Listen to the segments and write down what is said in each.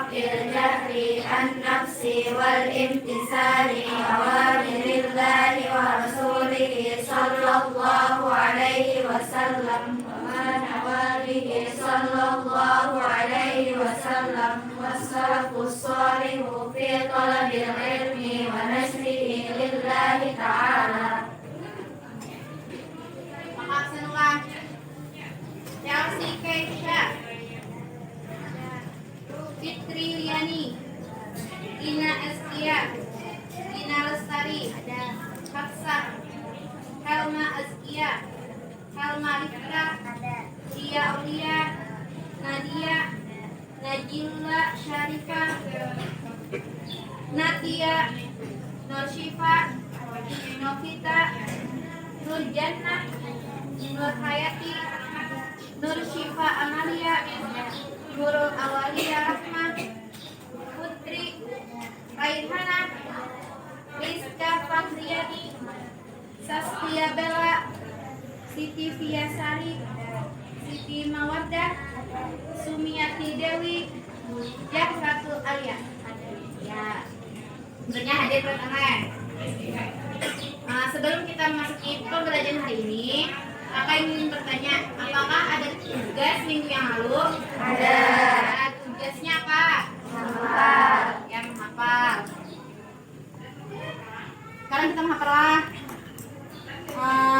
الجهر النفس والامتثال أوامر الله ورسوله صلى الله عليه وسلم وما نوى به صلى الله عليه وسلم والسلف الصالح في طلب العلم ونشره لله تعالى. Chelsea Keisha, Fitri Liani, Ina Eskia, Ina Lestari, Hafsah, Helma Azkia, Helma Rifka, Ria Aulia, Nadia, Najila Syarifah, Natia, Nur Syifa, Novita, Nur Jannah, Nur Hayati, Nur Syifa Amalia, Nurul Awalia Rahmah, Putri Raihana, Rizka Fakhriyani, Saskia Bella, Siti Fiasari, Siti Mawaddah, Sumiati Dewi, Jahratul Alia. Ya, sebenarnya hadir pertama. Sebelum kita memasuki pembelajaran hari ini, Kakak ingin bertanya, apakah ada tugas minggu yang lalu? Ada. Tugasnya apa? Menghafal. Ya, menghafal. Sekarang kita menghafal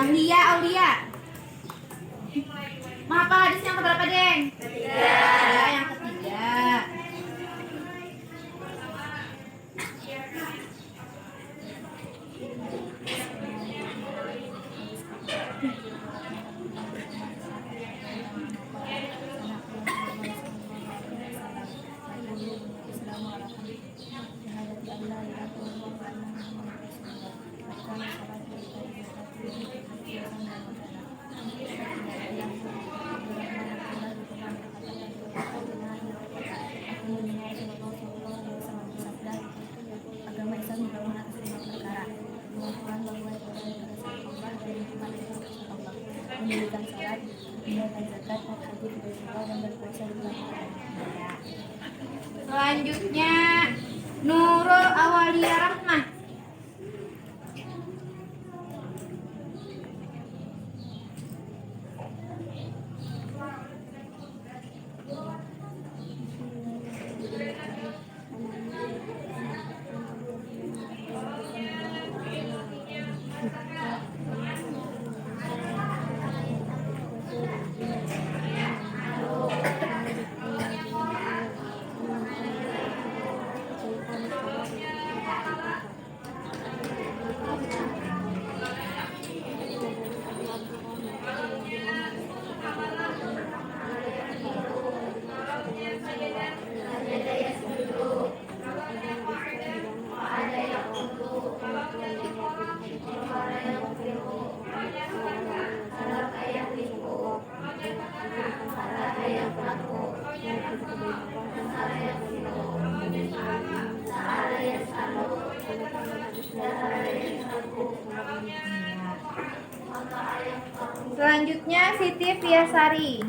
Lia Aulia. Menghafal hadis yang keberapa, Deng? Ketiga. Ya, yang ketiga. Agama Islam membangun atas 5 perkara: mengakukan bahwa ibadah berdasarkan Allah dan Muhammad itu utusan Allah, mendirikan salat, menunaikan zakat, haji ke Baitullah, dan berpuasa di bulan Ramadan. Selanjutnya Nurul Awalia Rahmah. Selanjutnya Siti Fiasari.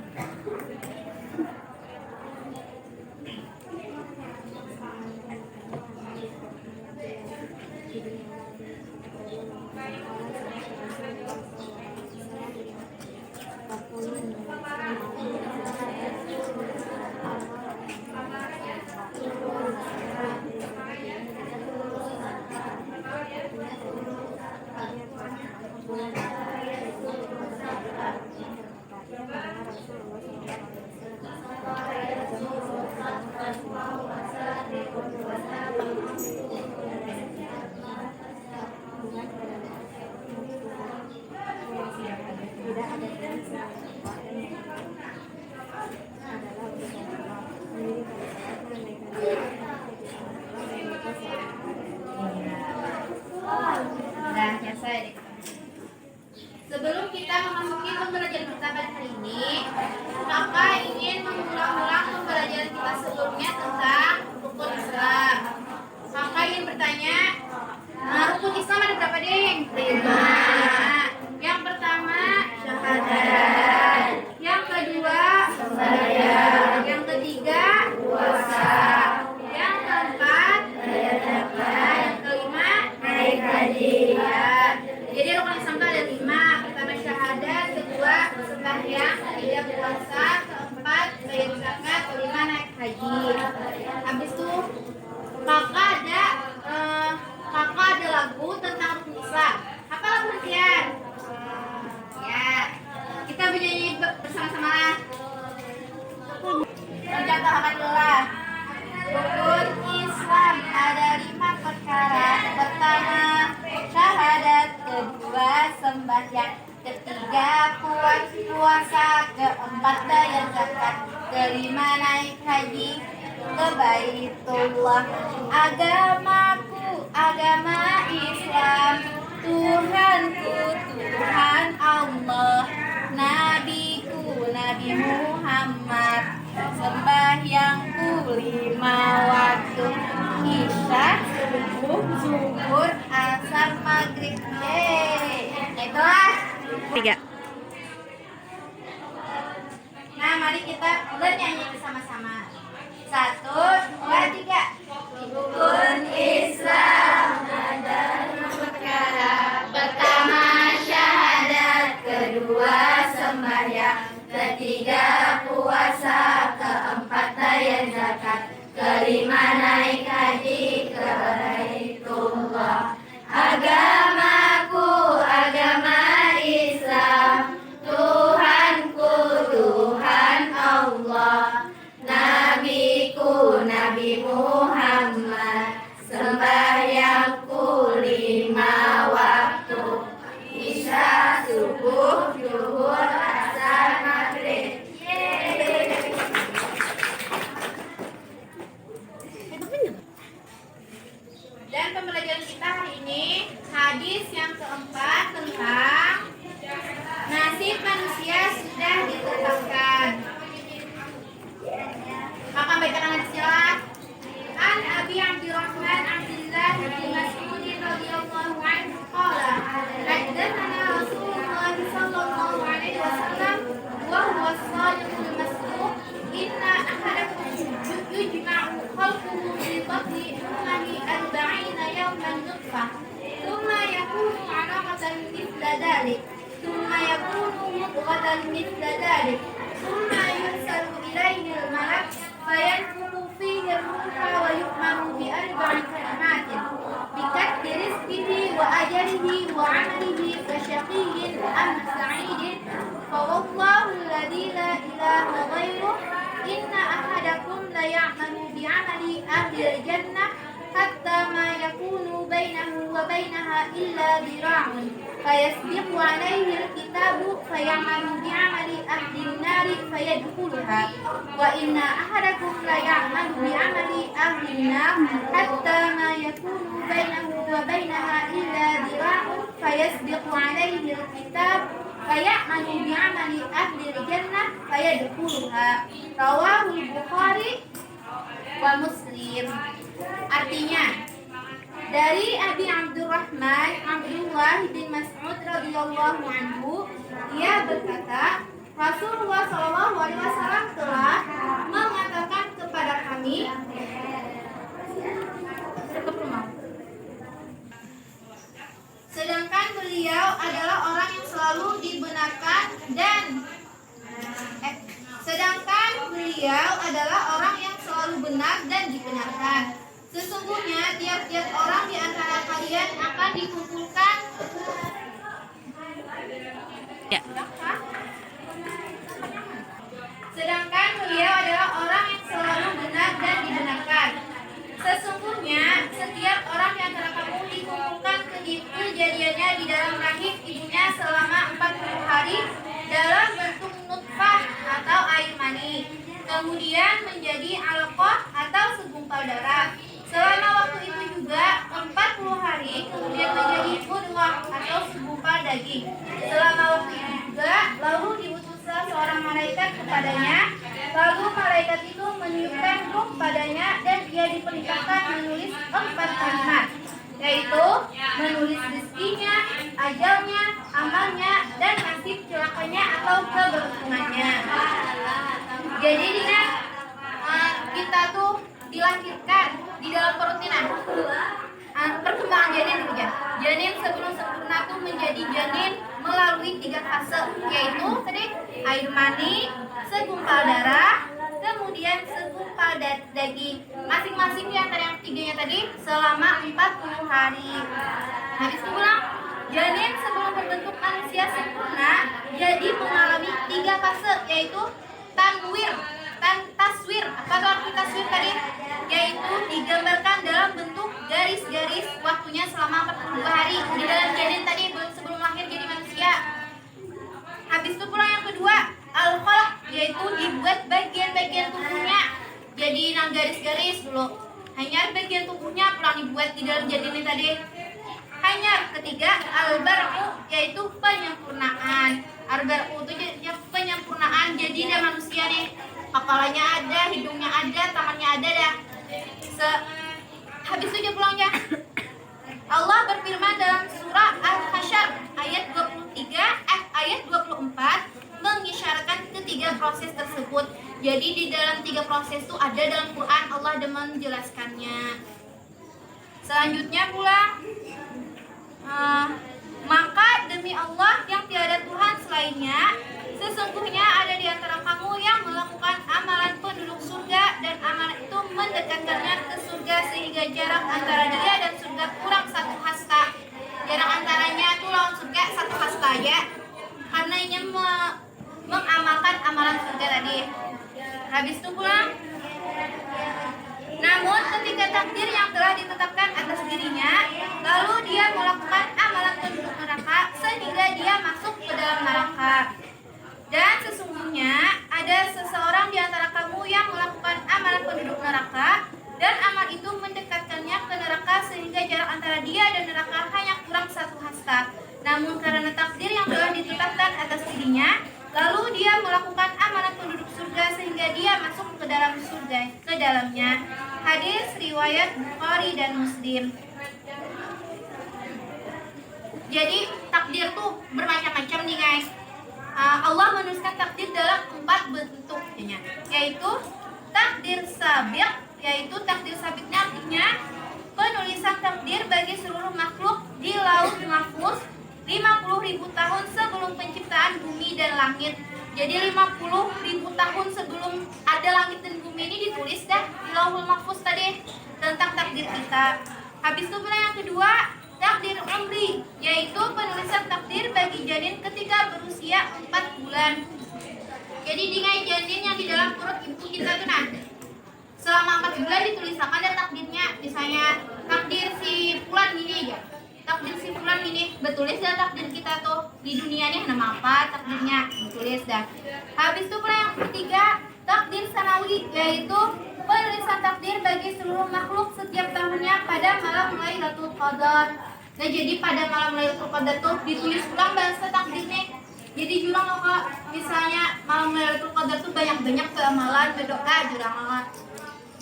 Habis itu kakak ada lagu tentang Rukun Islam. Apa lagu kalian? Ya, kita bernyanyi bersama-sama. Alhamdulillah. Rukun Islam ada 5 perkara. Pertama, syahadat. Kedua, sembahyang. Ketiga, puasa. Keempat, bayar zakat. Kelima, naik haji ke Baitullah. Agamaku, agama Islam. Tuhanku, Tuhan Allah. Nabiku, Nabi Muhammad. Sembahyangku 5 waktu. Isya, subuh, zuhur, asar, maghrib. Itulah 3. Nah, mari kita bernyanyi bersama-sama. 1, 2, 3. Rukun Islam ada 5 perkara. Pertama, syahadat. Kedua, sembahyang. Ketiga, puasa. Keempat, bayar zakat. Kelima, naik haji ke Baitullah. Agamaku, agama Islam. Tuhanku, Tuhan Allah. Nabiku, Nabi Muhammad. Sembahyangku 5 waktu. Isya, subuh, zuhur, asar, maghrib. Dan pembelajaran kita hari ini hadis yang keempat tentang nasib manusia sudah ditetapkan. Maka bacakan hadisnya. An Abi Abdurrahman Abdullah bin Mas'ud radhiyallahu anhu qala haddatsana Rasulullah sallallahu alaihi wasallam wa huwa as-sadiqul masduq inna ahadakum yujma'u khalquhu fi batni ummihi 40 yawman nutfah thumma yakunu 'alaqatan mithla dhalik thumma yakunu mudghatan mithla dhalik thumma yursalu ilayhi al-malak fayanfukhu fihi ar-ruha wa yu'maru bi 4 kalimatin bikatbi rizqihi wa ajalihi wa 'amalihi fa shaqiyyin am sa'idin fa wallahu alladhi la ilaha ghairuh inna ahadakum la ya'malu bi 'amali ahli al-jannah hatta ma yakunu bainahu wa bainaha illa dhira'un fayasbiqu 'alayhi al-kitabu fayamalu bi 'amali ahli an-nari fayadkhuluha wa inna ahadakum la ya'malu bi 'amali ahli an-nar hatta ma yakunu bainahu wa bainaha illa dhira'un fayasbiqu 'alayhi al-kitab fayamalu bi 'amali ahli al-jannah fayadkhuluha rawahu al-Bukhari wa Muslim. Artinya, dari Abi Abdurrahman Abdullah bin Mas'ud radhiyallahu anhu, ia berkata, Rasulullah sallallahu alaihi wasallam telah mengatakan kepada kami, sedangkan beliau adalah orang yang selalu dibenarkan dan benar dan dibenarkan. Sesungguhnya tiap-tiap orang di antara kalian akan dikumpulkan. Ya. Sedangkan beliau adalah orang yang selalu benar dan dibenarkan. Sesungguhnya setiap orang di antara kamu dikumpulkan kejadiannya di dalam rahim ibunya selama 40 hari dalam bentuk nutfah atau air mani, kemudian menjadi alaqah atau segumpal darah. Selama waktu itu juga 40 hari kemudian menjadi mudghah atau segumpal daging. Selama waktu itu juga lalu diutuslah seorang malaikat kepadanya. Lalu malaikat itu meniupkan ruh padanya dan ia diperintahkan menulis 4 kalimat, yaitu menulis rezekinya, ajalnya, amalnya, dan nasib celakanya atau keberuntungannya. Jadi Dina, kita tuh dilahirkan di dalam perut Dina. Perkembangan janin dulu ya. Janin sebelum sempurna tuh menjadi janin melalui 3 fase, yaitu tadi air mani, segumpal darah, kemudian segumpal daging. Masing-masing di antara yang ketiganya tadi selama 40 hari. Habis itu pulang, janin sebelum berbentuk manusia sempurna jadi mengalami 3 fase, yaitu taswir. Apa itu arti taswir tadi? Yaitu digambarkan dalam bentuk garis-garis waktunya selama 42 hari di dalam janin tadi sebelum lahir jadi manusia. Habis itu pulang yang kedua, al-khalq, yaitu dibuat bagian-bagian tubuhnya jadi garis-garis dulu. Hanya bagian tubuhnya pulang dibuat di dalam janin ini tadi. Hanya ketiga, al-bar'u, yaitu penyempurnaan. Al-bar'u itu penyempurnaan, jadi dia manusia nih, kepalanya ada, hidungnya ada, tangannya ada dah. Habis itu dia pulangnya. Allah berfirman dalam surah Al-Hasyr ayat 24 mengisyaratkan ketiga proses tersebut. Jadi di dalam 3 proses itu ada dalam Quran, Allah menjelaskannya. Selanjutnya pula maka demi Allah yang tiada Tuhan selainnya, sesungguhnya ada di antara kamu yang melakukan amalan penduduk surga, dan amalan itu mendekatkannya ke surga sehingga jarak antara dia dan surga kurang 1 hasta. Jarak antaranya itu lawan surga 1 hasta ya, karena ingin mengamalkan amalan surga tadi. Habis itu pulang, namun ketika takdir yang telah ditetapkan atas dirinya, lalu dia melakukan amalan penduduk neraka sehingga dia masuk ke dalam neraka. Dan sesungguhnya ada seseorang di antara kamu yang melakukan amalan penduduk neraka, dan amal itu mendekatkannya ke neraka sehingga jarak antara dia dan neraka hanya kurang 1 hasta. Namun karena takdir yang telah ditetapkan atas dirinya, lalu dia melakukan amalan penduduk surga sehingga dia masuk ke dalam surga, ke dalamnya. Hadis riwayat Bukhari dan Muslim. Jadi takdir tuh bermacam-macam nih guys. Allah menuliskan takdir dalam 4 bentuk, yaitu takdir sabiq, yaitu takdir sabiqnya artinya penulisan takdir bagi seluruh makhluk di laut mahfuz 50.000 tahun sebelum penciptaan bumi dan langit. Jadi 50.000 tahun sebelum ada langit dan bumi ini ditulis dah di Lauhul Mahfuz tadi tentang takdir kita. Habis itu pula yang kedua, takdir umri, yaitu penulisan takdir bagi janin ketika berusia 4 bulan. Jadi dengan janin yang di dalam perut ibu kita tuh selama 4 bulan ditulisakan ada takdirnya. Misalnya takdir si Fulan ini aja, takdir si Fulan ini betulis dah takdir kita tuh di dunia nih nama apa takdirnya ditulis dah. Habis itu pula yang ketiga, takdir sanawi, yaitu penulisan takdir bagi seluruh makhluk setiap tahunnya pada malam Lailatul Qadar. Nah jadi pada malam Lailatul Qadar tuh ditulis ulang bahasa takdirnya. Jadi jurang loh kak, misalnya malam Lailatul Qadar tuh banyak-banyak keamalan berdoa jurang loh.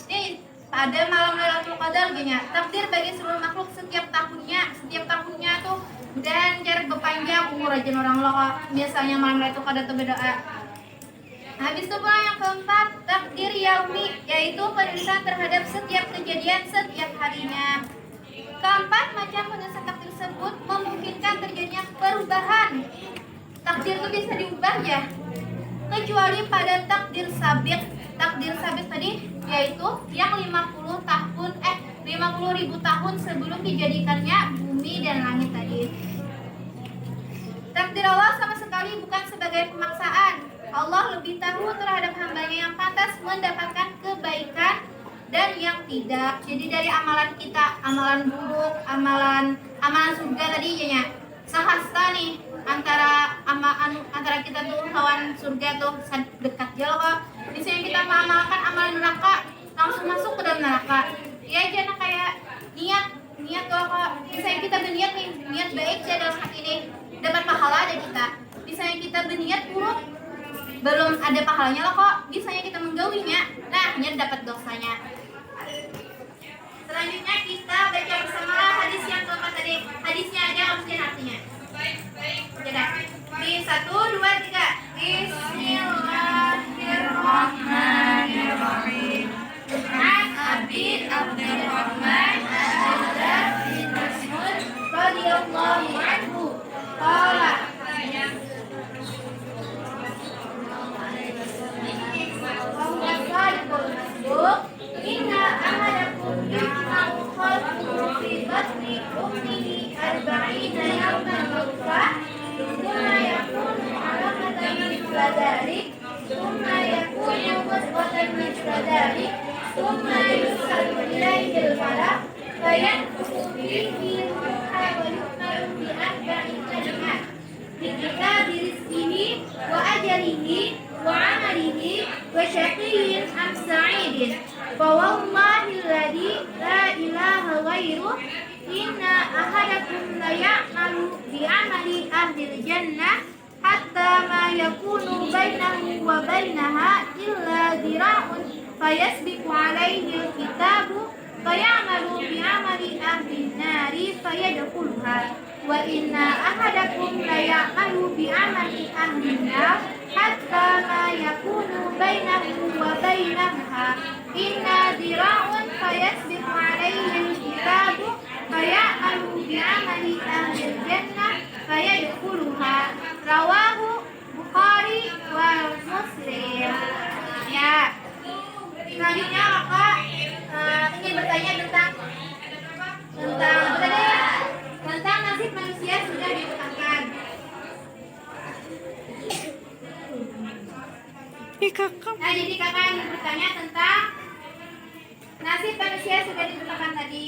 Ini pada malam Lailatul Qadar gini, takdir bagi seluruh makhluk setiap tahunnya tuh dan jarak berpanjang umur aja orang loh kak. Biasanya malam Lailatul Qadar tuh berdoa. Habis itu pula yang keempat, takdir yaumi, yaitu penulisan terhadap setiap kejadian setiap harinya. Keempat macam penulisan takdir tersebut memungkinkan terjadinya perubahan. Takdir itu bisa diubah ya, kecuali pada takdir sabiq. Takdir sabiq tadi yaitu yang 50.000 tahun sebelum dijadikannya bumi dan langit tadi. Takdir Allah sama sekali bukan sebagai pemaksaan. Allah lebih tahu terhadap hambanya yang pantas mendapatkan kebaikan dan yang tidak. Jadi dari amalan kita, amalan buruk, amalan surga tadi ya, sahasta nih antara kita tuh lawan surga tuh dekat jauh kok. Misalnya kita mengamalkan amalan neraka, langsung masuk ke dalam neraka. Ya jangan kayak niat kok. Misalnya kita berniat nih, niat baik saja dalam hati ini, dapat pahala dari kita. Misalnya kita berniat buruk, belum ada pahalanya loh kok. Misalnya kita menggaulinya, nah niat dapat dosanya. Selanjutnya kita baca bersama hadis yang keempat tadi. Hadisnya aja harusnya artinya. Jadi, di 1, 2, 3. Bismillahirrahmanirrahim. An Abi Abdurrahman bin Mas'ud radhiyallahu anhu qala bahwa ذلك ثم يكون مضغة مثل ذلك ثم يرسل إليه الملك فينفخ فيه الروح ويؤمر بأربع كلمات بكتاب رزقه وأجله وعمله وشقي أم سعيد فوالله الذي لا إله غيره إن أحدكم ليعمل بعمل أهل الجنة حتى ما يكون بينه وبينها إلا ذراع فيسبق عليه الكتاب فيعمل بعمل أهل النار فيدخلها وإن أحدكم ليعمل بعمل أهل النار حتى ما يكون بينه وبينها إلا ذراع فيسبق عليه الكتاب فيعمل بعمل أهل الجنة فيدخلها رواه Bukhari wa Muslim. Ya. Selanjutnya maka ingin bertanya tentang nasib manusia sudah ditetapkan. Nah, jadi kakak ingin bertanya tentang nasib manusia sudah ditetapkan tadi.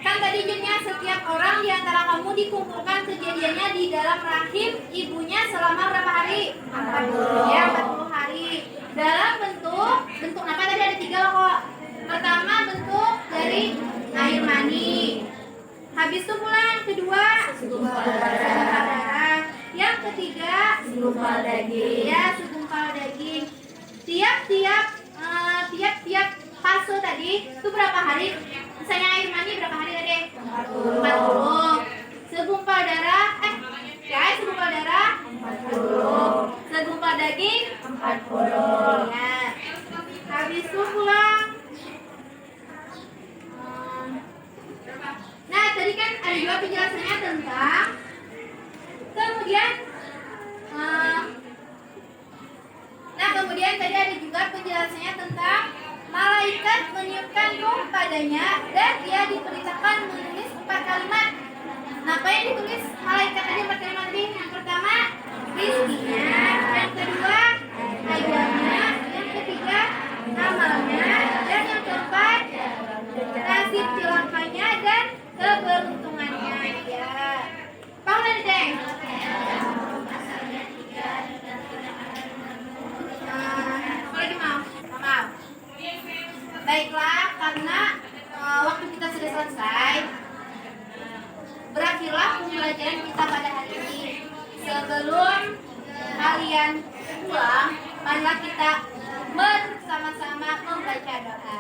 Kan tadi jadinya setiap orang di antara kamu dikumpulkan kejadiannya di dalam rahim ibunya selama berapa hari? 40. Ya, 40 hari. Dalam bentuk apa tadi ada 3 loh kok. Pertama bentuk dari air mani. Habis itu pula yang kedua segumpal darah. Yang ketiga segumpal daging. Ya, segumpal daging. Tiap fase tadi itu berapa hari? Misalnya air mani berapa hari tadi? 40. Segumpal darah segumpal darah 40. Segumpal daging 40. Ya. Habis itu pulang. Nah, tadi kan ada juga penjelasannya tentang kemudian tadi ada juga penjelasannya tentang malaikat meniupkan ruh padanya dan dia diperintahkan menulis 4 kalimat. Nah, apa yang ditulis malaikat tadi 4 kalimat tadi? Yang pertama, rizkinya. Yang kedua, ajalnya. Yang ketiga, amalnya. Dan yang keempat, nasib celakanya dan keberuntungannya. Ya. Paham tadi, Deng? Baiklah, karena waktu kita sudah selesai, berakhirlah pembelajaran kita pada hari ini. Sebelum kalian pulang, marilah kita bersama-sama membaca doa.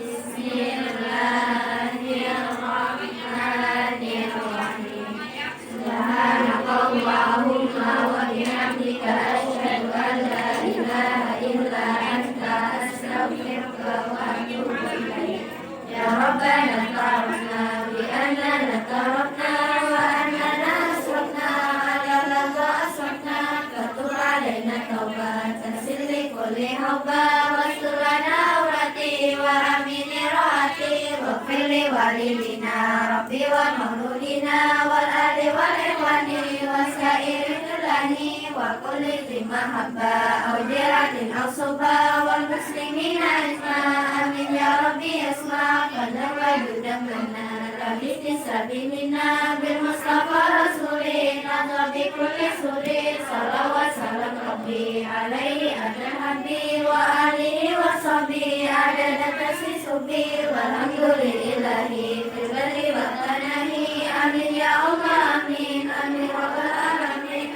Bismillahirrahmanirrahim. Subhanakallahumma wa bihamdika asyhadu an la ilaha illa anta astaghfiruka wa atubu ilaik. Ya Rabbana ta'ala bi annana tarabna wa annana asrafna ala ladha asrafna fatub alaina taubatan silli kulli hubba wa surana awrati wa amini rohati wa fili walidina rabbi wa mauludina wal ali wal ikhwani wa sairi khilani wa kulli zimahabba aw jiratin aw suba wal muslimina isma amin ya rabbi isma qadam wa judam lana rabbi sabimina bil mustafa rasulin nabi kulli suri salawat salam rabbi alaihi adhan habbi wa alihi wa sahbihi adada tasisubi walhamdulillahi fil barri wa tanahi amin ya Allah amin amin rabbal alamin.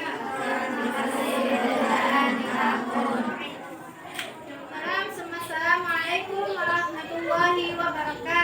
Assalamualaikum warahmatullahi wabarakatuh.